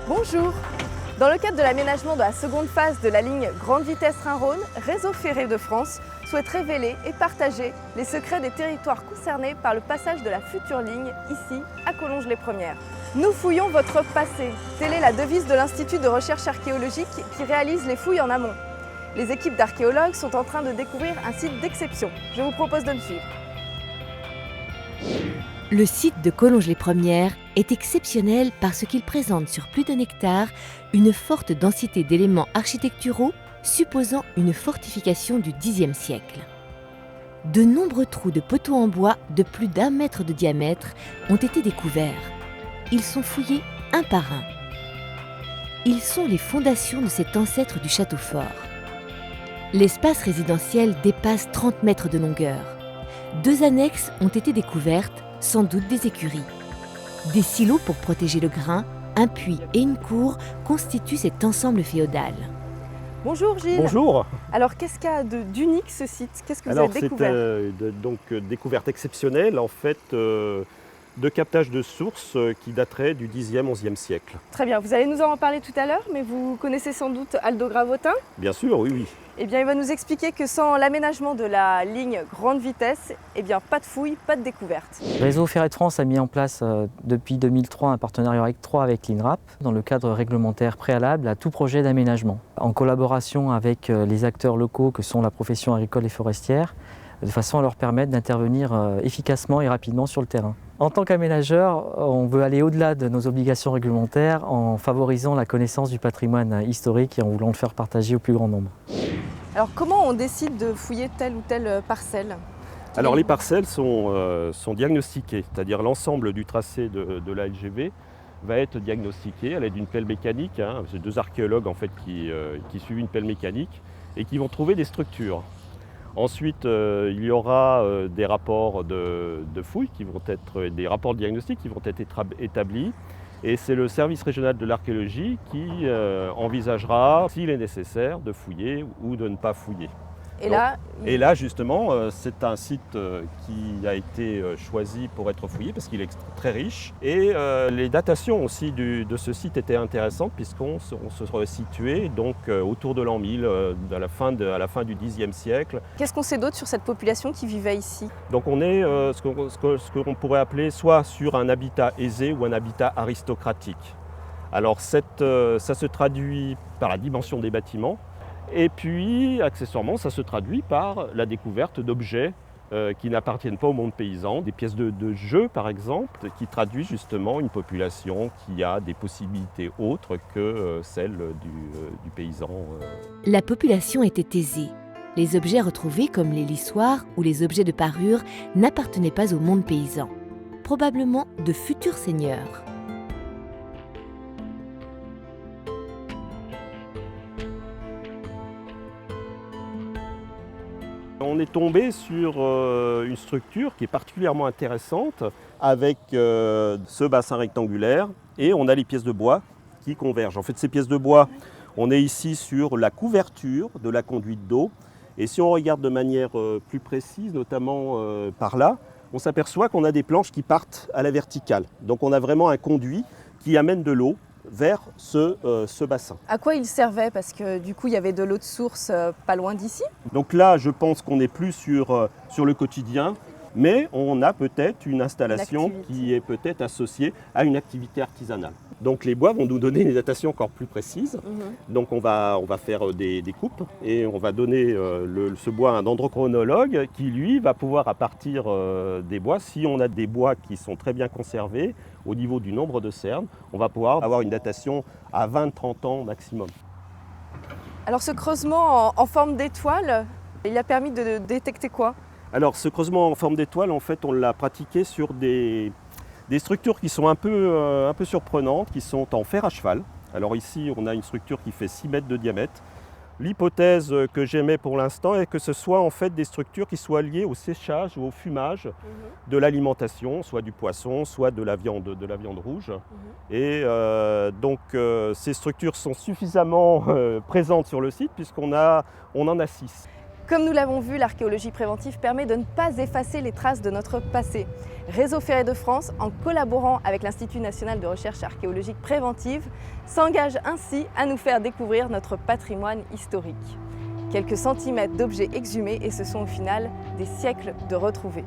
Bonjour. Dans le cadre de l'aménagement de la seconde phase de la ligne grande vitesse Rhin-Rhône, Réseau Ferré de France souhaite révéler et partager les secrets des territoires concernés par le passage de la future ligne, ici, à Collonges-les-Premières. Nous fouillons votre passé. Telle est la devise de l'Institut de recherche archéologique qui réalise les fouilles en amont. Les équipes d'archéologues sont en train de découvrir un site d'exception. Je vous propose de me suivre. Le site de Collonges-les-Premières est exceptionnel parce qu'il présente sur plus d'un hectare une forte densité d'éléments architecturaux supposant une fortification du Xe siècle. De nombreux trous de poteaux en bois de plus d'1 mètre de diamètre ont été découverts. Ils sont fouillés un par un. Ils sont les fondations de cet ancêtre du château fort. L'espace résidentiel dépasse 30 mètres de longueur. 2 annexes ont été découvertes, sans doute des écuries. Des silos pour protéger le grain, un puits et une cour constituent cet ensemble féodal. Bonjour Gilles. Bonjour. Alors qu'est-ce qu'il y a d'unique ce site? Qu'est-ce que vous avez découvert? C'est découverte exceptionnelle en fait de captage de sources qui daterait du Xe, XIe siècle. Très bien, vous allez nous en parler tout à l'heure, mais vous connaissez sans doute Aldo Gravotin? Bien sûr, oui. Eh bien, il va nous expliquer que sans l'aménagement de la ligne grande vitesse, eh bien, pas de fouilles, pas de découverte. Réseau Ferré de France a mis en place depuis 2003 un partenariat étroit avec l'INRAP dans le cadre réglementaire préalable à tout projet d'aménagement, en collaboration avec les acteurs locaux que sont la profession agricole et forestière, de façon à leur permettre d'intervenir efficacement et rapidement sur le terrain. En tant qu'aménageur, on veut aller au-delà de nos obligations réglementaires en favorisant la connaissance du patrimoine historique et en voulant le faire partager au plus grand nombre. Alors comment on décide de fouiller telle ou telle parcelle? Alors les parcelles sont diagnostiquées, c'est-à-dire l'ensemble du tracé de la LGV va être diagnostiqué à l'aide d'une pelle mécanique. C'est 2 archéologues en fait qui suivent une pelle mécanique et qui vont trouver des structures. Ensuite, il y aura des rapports de fouilles qui vont être, des rapports de diagnostic qui vont être établis. Et c'est le service régional de l'archéologie qui envisagera s'il est nécessaire de fouiller ou de ne pas fouiller. Et là, justement, c'est un site qui a été choisi pour être fouillé parce qu'il est très riche. Et les datations aussi de ce site étaient intéressantes puisqu'on se situait donc autour de l'an 1000, à la fin du Xe siècle. Qu'est-ce qu'on sait d'autre sur cette population qui vivait ici? Donc on est ce qu'on pourrait appeler soit sur un habitat aisé ou un habitat aristocratique. Alors ça se traduit par la dimension des bâtiments. Et puis, accessoirement, ça se traduit par la découverte d'objets qui n'appartiennent pas au monde paysan, des pièces de jeu par exemple, qui traduisent justement une population qui a des possibilités autres que celles du paysan. La population était aisée. Les objets retrouvés, comme les lissoirs ou les objets de parure, n'appartenaient pas au monde paysan. Probablement de futurs seigneurs. On est tombé sur une structure qui est particulièrement intéressante avec ce bassin rectangulaire et on a les pièces de bois qui convergent. En fait, ces pièces de bois, on est ici sur la couverture de la conduite d'eau et si on regarde de manière plus précise, notamment par là, on s'aperçoit qu'on a des planches qui partent à la verticale. Donc on a vraiment un conduit qui amène de l'eau vers ce bassin. À quoi il servait? Parce que du coup, il y avait de l'eau de source pas loin d'ici. Donc là, je pense qu'on n'est plus sur le quotidien, mais on a peut-être une installation qui est peut-être associée à une activité artisanale. Donc les bois vont nous donner une datation encore plus précise. Donc on va faire des coupes et on va donner ce bois à un dendrochronologue qui lui va pouvoir à partir des bois, si on a des bois qui sont très bien conservés au niveau du nombre de cernes, on va pouvoir avoir une datation à 20-30 ans maximum. Alors ce creusement en forme d'étoile, il a permis de détecter quoi? Alors ce creusement en forme d'étoile, en fait, on l'a pratiqué sur des structures qui sont un peu surprenantes, qui sont en fer à cheval. Alors ici, on a une structure qui fait 6 mètres de diamètre. L'hypothèse que j'émets pour l'instant est que ce soit en fait des structures qui soient liées au séchage ou au fumage de l'alimentation, soit du poisson, soit de la viande rouge. Et donc ces structures sont suffisamment présentes sur le site puisqu'on en a 6. Comme nous l'avons vu, l'archéologie préventive permet de ne pas effacer les traces de notre passé. Réseau Ferré de France, en collaborant avec l'Institut national de recherche archéologique préventive, s'engage ainsi à nous faire découvrir notre patrimoine historique. Quelques centimètres d'objets exhumés et ce sont au final des siècles de retrouvés.